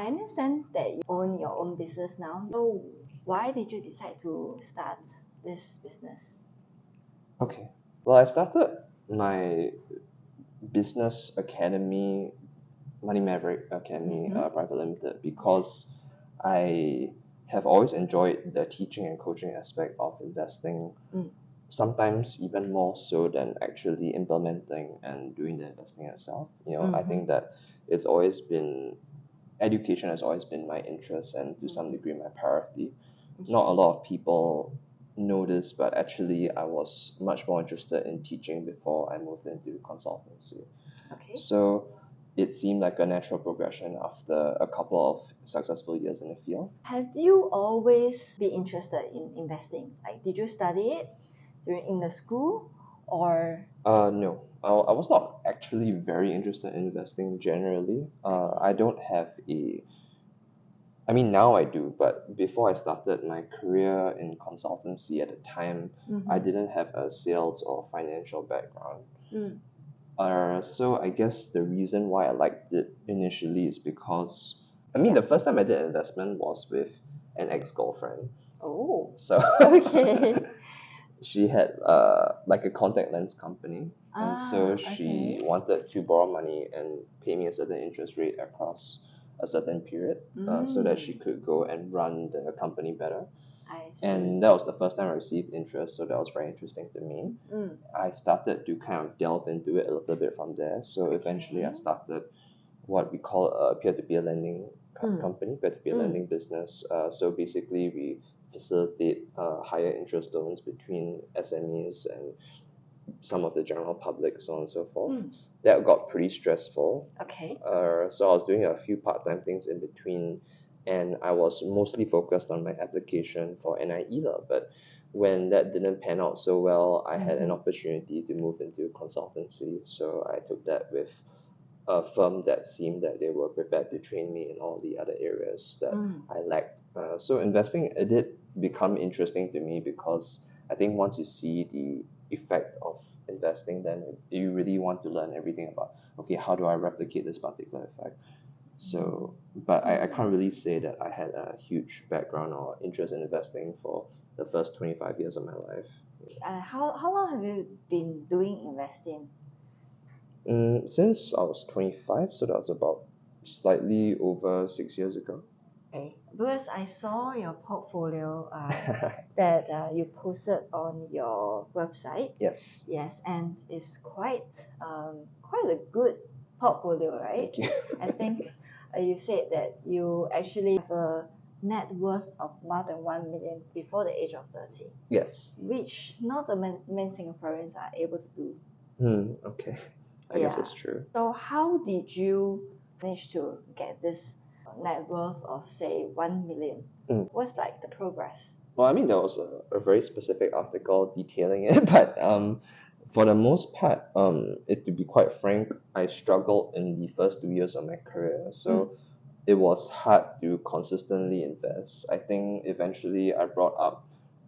I understand that you own your own business now. So why did you decide to start this business? Okay. Well, I started my business academy, Maverick Academy Private Limited, because I have always enjoyed the teaching and coaching aspect of investing, sometimes even more so than actually implementing and doing the investing itself. I think that education has always been my interest and to some degree my priority. Not a lot of people know this, but actually I was much more interested in teaching before I moved into consultancy. Okay. So it seemed like a natural progression after a couple of successful years in the field. Have you always been interested in investing? Like, did you study it in the school or? No, I was not actually very interested in investing generally. I don't have I mean, now I do, but before I started my career in consultancy at the time, I didn't have a sales or financial background. So I guess the reason why I liked it initially is because, the first time I did investment was with an ex-girlfriend. Oh. So Okay. she had like a contact lens company, and so she wanted to borrow money and pay me a certain interest rate across a certain period, so that she could go and run the company better. I see. And that was the first time I received interest, so that was very interesting to me. I started to kind of delve into it a little bit from there. So eventually I started what we call a peer-to-peer lending company, peer-to-peer lending business. So basically we facilitate higher interest loans between SMEs and some of the general public, so on and so forth. That got pretty stressful. Okay. So I was doing a few part-time things in between, and I was mostly focused on my application for NIE. But when that didn't pan out so well, I had an opportunity to move into consultancy. So I took that with a firm that seemed that they were prepared to train me in all the other areas that I lacked. So investing, it did become interesting to me because I think once you see the effect of investing, then you really want to learn everything about, okay, how do I replicate this particular effect? So, but I can't really say that I had a huge background or interest in investing for the first 25 years of my life. How long have you been doing investing? Since I was 25, so that was about slightly over 6 years ago. Okay, because I saw your portfolio that you posted on your website. Yes. Yes, and it's quite a good portfolio, right? Thank you. I think you said that you actually have a net worth of more than 1 million before the age of 30. Yes. Which not many Singaporeans are able to do. Okay. I guess it's true. So how did you manage to get this net worth of, say, 1 million? What's like the progress? Well, there was a very specific article detailing it, but for the most part, to be quite frank, I struggled in the first 2 years of my career. So it was hard to consistently invest. I think eventually I brought up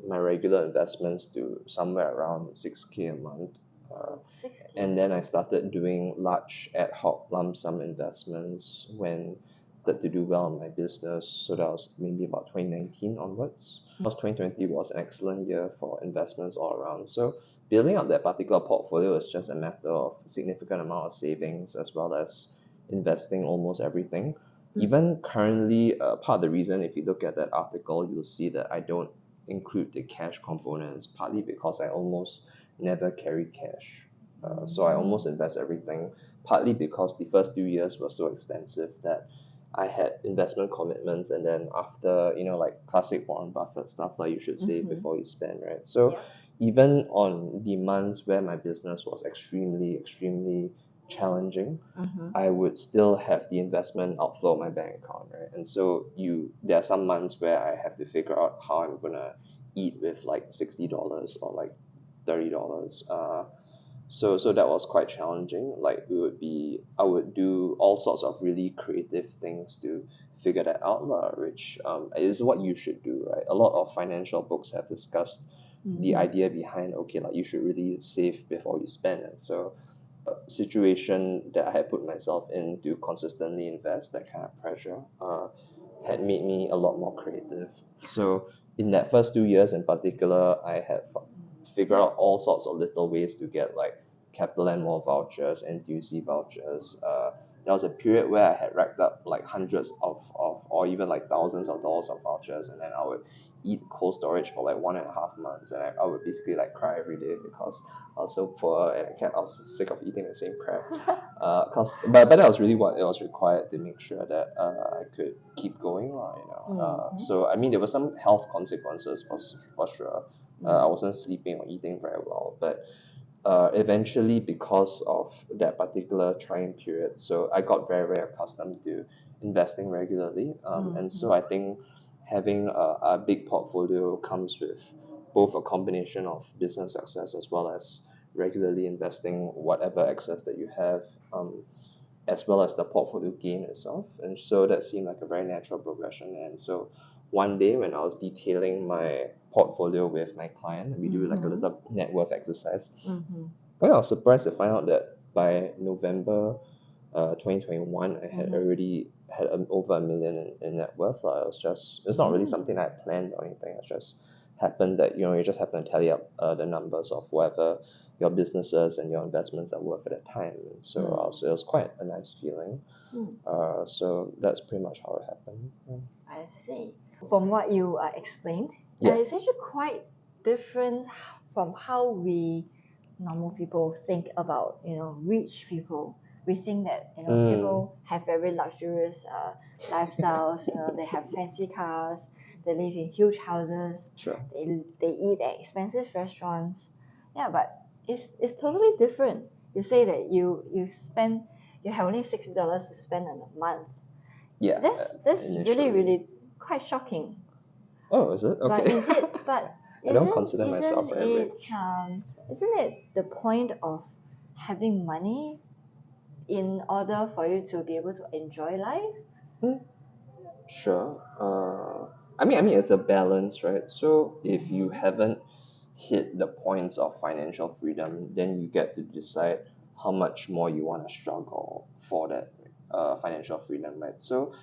my regular investments to somewhere around 6K a month. 6K. And then I started doing large ad hoc lump sum investments when to do well in my business. So that was maybe about 2019 onwards. 2020 was an excellent year for investments all around. So building up that particular portfolio is just a matter of significant amount of savings as well as investing almost everything. Even currently, part of the reason, if you look at that article, you'll see that I don't include the cash components, partly because I almost never carry cash. So I almost invest everything, partly because the first 2 years were so extensive that I had investment commitments, and then after, like classic Warren Buffett stuff, like you should save before you spend, right? So even on the months where my business was extremely, extremely challenging, I would still have the investment outflow my bank account, right? And so there are some months where I have to figure out how I'm gonna eat with like $60 or like $30. So that was quite challenging. Like I would do all sorts of really creative things to figure that out, which is what you should do, right? A lot of financial books have discussed the idea behind, okay, like you should really save before you spend. And so situation that I had put myself in to consistently invest, that kind of pressure, had made me a lot more creative. So in that first 2 years in particular, I had figured out all sorts of little ways to get like CapitaLand Mall vouchers, NTUC vouchers. There was a period where I had racked up like hundreds of or even like thousands of dollars of vouchers, and then I would eat cold storage for like 1.5 months, and I would basically like cry every day because I was so poor and I was sick of eating the same crap. But that was really what it was required to make sure that I could keep going, So I mean, there were some health consequences for sure. I wasn't sleeping or eating very well, but eventually, because of that particular trying period, so I got very, very accustomed to investing regularly. And so I think having a big portfolio comes with both a combination of business success as well as regularly investing whatever excess that you have, as well as the portfolio gain itself. And so that seemed like a very natural progression. And so one day when I was detailing my portfolio with my client, we do like a little net worth exercise. I was surprised to find out that by November 2021, I had already had over $1 million in net worth. It's not really something I planned or anything. It just happened that, you just happen to tally up the numbers of whatever your businesses and your investments are worth at that time. And so, so it was quite a nice feeling. So that's pretty much how it happened. I see. From what you explained, it's actually quite different from how we normal people think about, rich people. We think that, people have very luxurious lifestyles, they have fancy cars, they live in huge houses, Sure. they eat at expensive restaurants. Yeah, but it's totally different. You say that you have only $60 to spend in a month. Yeah. That's really, really quite shocking. Oh, is it? Okay. But I don't consider myself very rich. Isn't it the point of having money in order for you to be able to enjoy life? Sure. I mean, it's a balance, right? So if you haven't hit the points of financial freedom, then you get to decide how much more you want to struggle for that financial freedom, right? So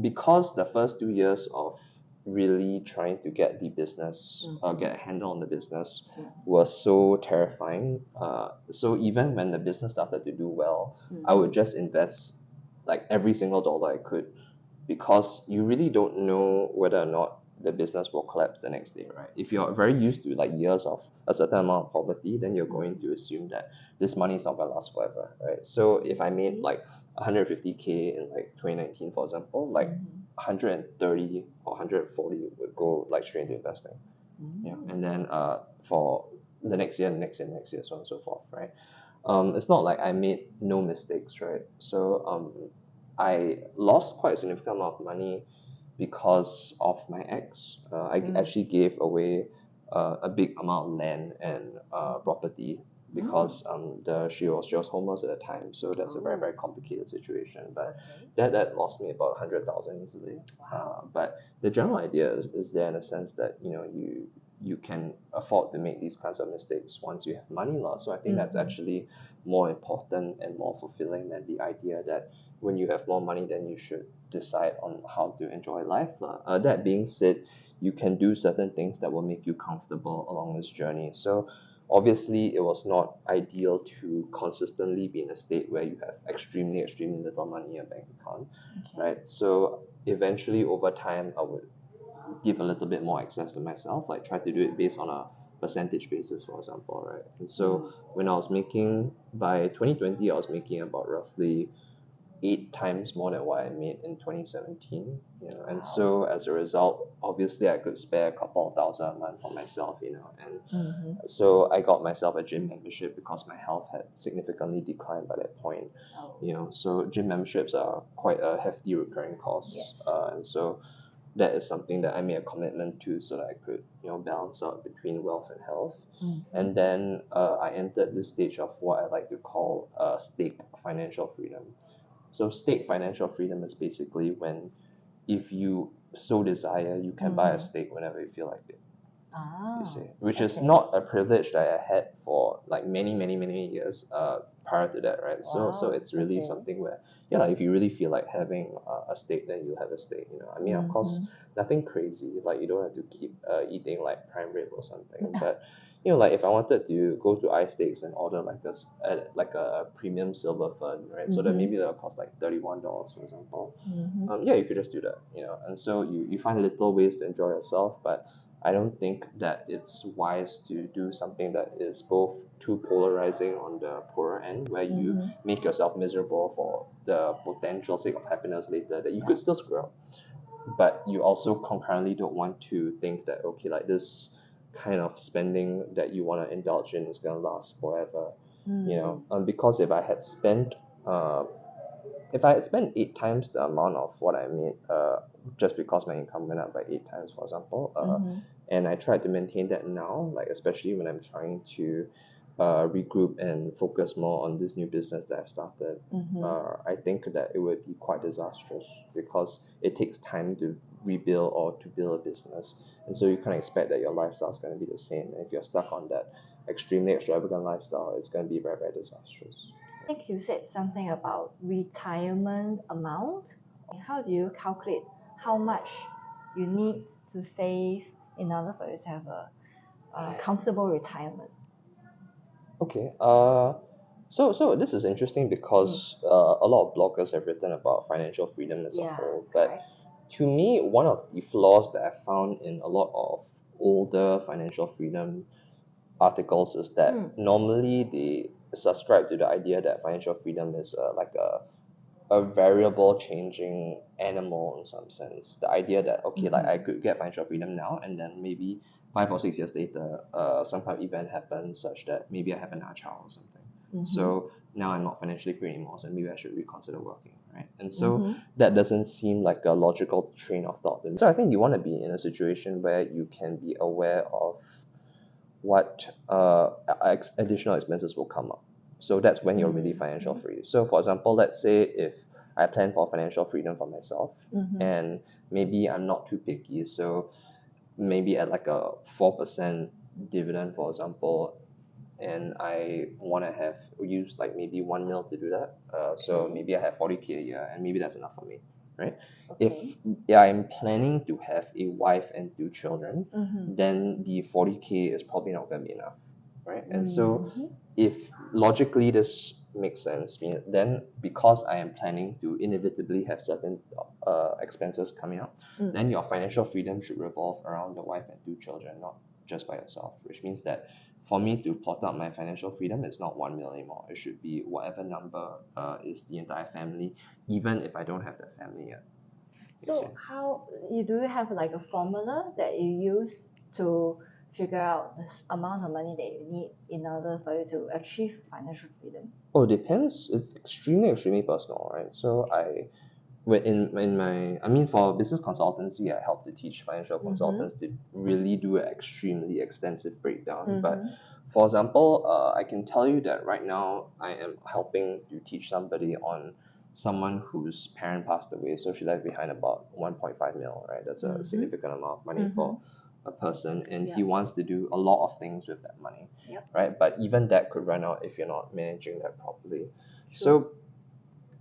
because the first 2 years of really trying to get the business, get a handle on the business, was so terrifying. So even when the business started to do well, I would just invest like every single dollar I could, because you really don't know whether or not the business will collapse the next day, right? If you're very used to like years of a certain amount of poverty, then you're going to assume that this money is not going to last forever, right? So if I made like 150K in like 2019, for example, like 130 or 140 would go like straight into investing. Yeah, and then for the next year, so on and so forth, right? It's not like I made no mistakes, right? So I lost quite a significant amount of money because of my ex. I actually gave away a big amount of land and property because she was homeless at the time, so that's a very, very complicated situation. But that lost me about 100,000 easily. But the general idea is there in a sense that you can afford to make these kinds of mistakes once you have money. So I think that's actually more important and more fulfilling than the idea that when you have more money, then you should decide on how to enjoy life. That being said, you can do certain things that will make you comfortable along this journey. So obviously, it was not ideal to consistently be in a state where you have extremely, extremely little money in your bank account, right? So eventually, over time, I would give a little bit more access to myself, like try to do it based on a percentage basis, for example, right? And so when I was making, by 2020, I was making about roughly 8 times more than what I made in 2017, and so as a result, obviously I could spare a couple of thousand a month for myself, and so I got myself a gym membership because my health had significantly declined by that point, so gym memberships are quite a hefty recurring cost, and so that is something that I made a commitment to so that I could, balance out between wealth and health. And then I entered this stage of what I like to call stake financial freedom. So stake financial freedom is basically when, if you so desire, you can buy a stake whenever you feel like it. You see, which is not a privilege that I had for like many, many, many years. prior to that, right? So Wow, it's really okay. something where, yeah, like if you really feel like having a steak, then you have a steak. I mean, of course, nothing crazy. Like you don't have to keep eating like prime rib or something. But like if I wanted to go to iSteaks and order like a premium silver fern, right? So then maybe that'll cost like $31, for example. Yeah, you could just do that. And so you find little ways to enjoy yourself, but I don't think that it's wise to do something that is both too polarizing on the poorer end, where you make yourself miserable for the potential sake of happiness later that you could still screw up. But you also concurrently don't want to think that, okay, like this kind of spending that you want to indulge in is going to last forever. Because if I had spent 8 times the amount of what I made, just because my income went up by 8 times, for example, and I tried to maintain that now, like especially when I'm trying to regroup and focus more on this new business that I've started, I think that it would be quite disastrous because it takes time to rebuild or to build a business, and so you can't expect that your lifestyle is going to be the same. And if you're stuck on that extremely extravagant lifestyle, it's going to be very, very disastrous. I think you said something about retirement amount. How do you calculate how much you need to save in order for you to have a comfortable retirement? Okay. So this is interesting because a lot of bloggers have written about financial freedom as a whole, but correct. to me, one of the flaws that I found in a lot of older financial freedom articles is that normally they subscribe to the idea that financial freedom is like a variable changing animal in some sense. The idea that, okay, like I could get financial freedom now, and then maybe 5 or 6 years later, some kind of event happens such that maybe I have another child or something. So now I'm not financially free anymore, so maybe I should reconsider working, right? And so that doesn't seem like a logical train of thought to me. So I think you want to be in a situation where you can be aware of what additional expenses will come up. So that's when you're really financial free. So for example, let's say if I plan for financial freedom for myself, and maybe I'm not too picky, so maybe at like a 4% dividend, for example, and I want to have use like maybe 1 mil to do that. So maybe I have 40K a year, and maybe that's enough for me, right? If I'm planning to have a wife and 2 children, then the 40K is probably not going to be enough, right? And so if logically this makes sense, then because I am planning to inevitably have certain expenses coming up, then your financial freedom should revolve around the wife and 2 children, not just by yourself, which means that for me to plot out my financial freedom, it's not 1 mil anymore. It should be whatever number is the entire family, even if I don't have that family yet. So how do you have like a formula that you use to figure out this amount of money that you need in order for you to achieve financial freedom? Oh, it depends. It's extremely personal, right? So for business consultancy, I help to teach financial consultants to really do an extremely extensive breakdown. But for example, I can tell you that right now I am helping to teach somebody on someone whose parent passed away, so she left behind about 1.5 mil, right? That's a significant amount of money for a person, and he wants to do a lot of things with that money, right? But even that could run out if you're not managing that properly. So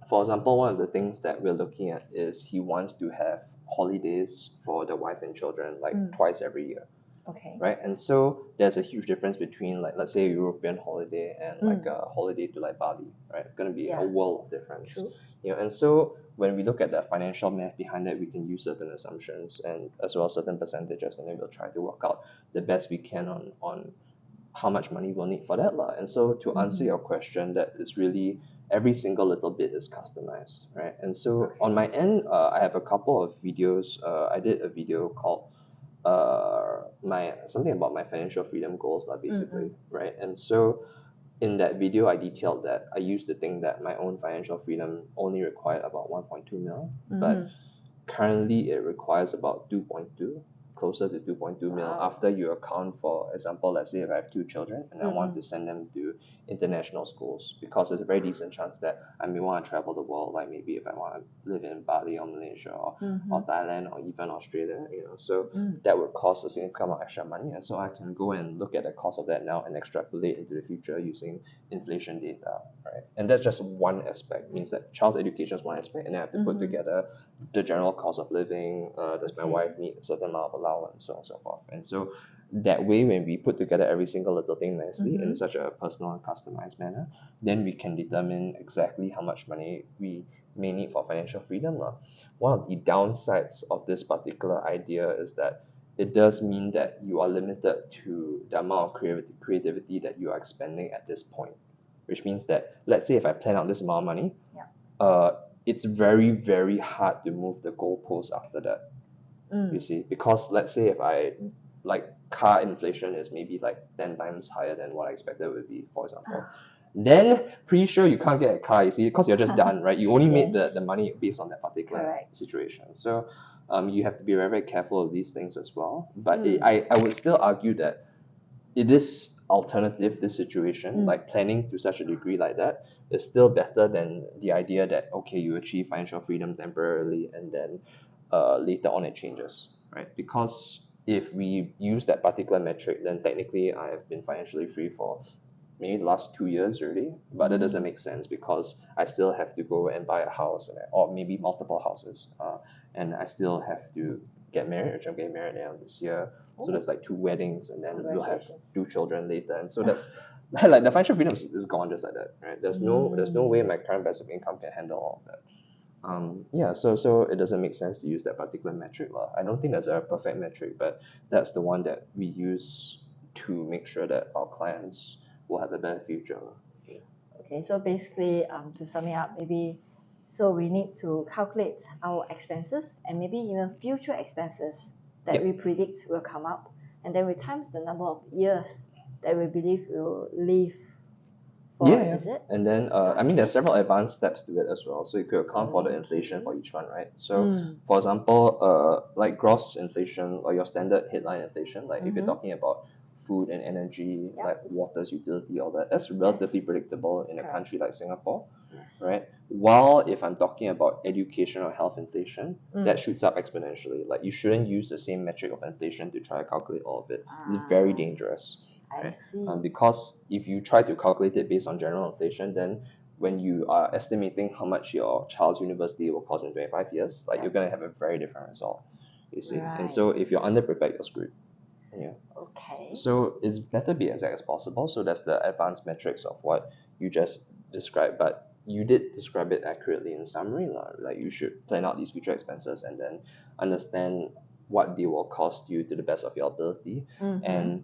for example, one of the things that we're looking at is he wants to have holidays for the wife and children like twice every year. Okay. Right? And so there's a huge difference between like, let's say, a European holiday and like a holiday to like Bali, right? It's going to be a world of difference. True. And so when we look at the financial math behind it, we can use certain assumptions and as well as certain percentages, and then we'll try to work out the best we can on how much money we'll need for that. And so to answer your question, that is really every single little bit is customized, right? And so on my end, I have a couple of videos. I did a video called something about my financial freedom goals, basically, right? And so in that video, I detailed that I used to think that my own financial freedom only required about 1.2 mil, but currently it requires about 2.2. closer to 2.2 mil Wow. after you account for example, let's say if I have 2 children and I want Mm-hmm. to send them to international schools, because there's a very decent chance that I may want to travel the world, like maybe if I want to live in Bali or Malaysia or Thailand or even Australia, so that would cost a significant amount of extra money, and so I can go and look at the cost of that now and extrapolate into the future using inflation data, right? And that's just one aspect. It means that child education is one aspect, and then I have to put together the general cost of living. Does my wife need a certain amount of allowance, so on and so forth. And so that way, when we put together every single little thing nicely in such a personal and customized manner, then we can determine exactly how much money we may need for financial freedom. One of the downsides of this particular idea is that it does mean that you are limited to the amount of creativity that you are expending at this point, which means that, let's say if I plan out this amount of money, it's very, very hard to move the goalposts after that. You see, because let's say if I, like, car inflation is maybe like 10 times higher than what I expected it would be, for example, then pretty sure you can't get a car, you see, because you're just done, right? You only made the money based on that particular Correct. situation. So you have to be very, very careful of these things as well. But I would still argue that it is alternative, this situation, like planning to such a degree like that is still better than the idea that, okay, you achieve financial freedom temporarily and then later on it changes, right? Because if we use that particular metric, then technically I have been financially free for maybe the last 2 years already, but it doesn't make sense because I still have to go and buy a house or maybe multiple houses, and I still have to get married, which I'm getting married now this year. So there's like 2 weddings, and then we'll have 2 children later, and so that's like the financial freedom is gone just like that, right? There's no way my current passive income can handle all of that. So it doesn't make sense to use that particular metric. I don't think there's a perfect metric, but that's the one that we use to make sure that our clients will have a better future. Okay, so basically, to sum it up, maybe, so we need to calculate our expenses and maybe even future expenses that we predict will come up, and then we times the number of years that we believe we will live for, is it? And then I mean there's several advanced steps to it as well. So you could account for the inflation for each one, right? So for example, like gross inflation or your standard headline inflation, like if you're talking about food and energy, like water's utility, all that, that's relatively predictable in a country like Singapore, right? While if I'm talking about education or health inflation, that shoots up exponentially. Like you shouldn't use the same metric of inflation to try to calculate all of it. It's very dangerous. I see. Because if you try to calculate it based on general inflation, then when you are estimating how much your child's university will cost in 25 years, like you're going to have a very different result, you see. And so if you're underprepared, you're screwed. Okay. So it's better be exact as possible. So that's the advanced metrics of what you just described, but you did describe it accurately in summary. Like you should plan out these future expenses and then understand what they will cost you to the best of your ability, and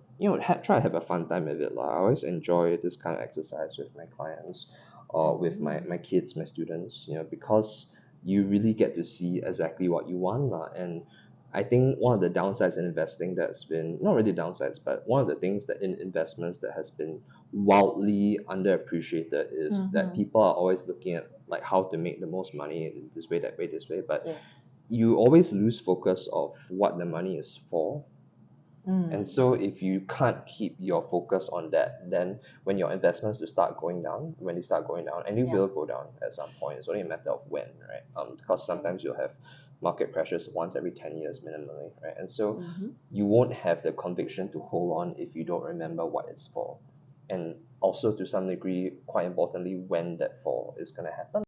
try to have a fun time with it. I always enjoy this kind of exercise with my clients or with my kids, my students, because you really get to see exactly what you want. And I think one of the downsides in investing that's been, not really downsides, but one of the things that in investments that has been wildly underappreciated is that people are always looking at like how to make the most money this way, that way, this way, but you always lose focus of what the money is for. And so if you can't keep your focus on that, then when your investments start going down, and it will go down at some point, it's only a matter of when, right? Because sometimes you'll have market crashes once every 10 years minimally, right? And so you won't have the conviction to hold on if you don't remember what it's for. And also to some degree, quite importantly, when that fall is going to happen.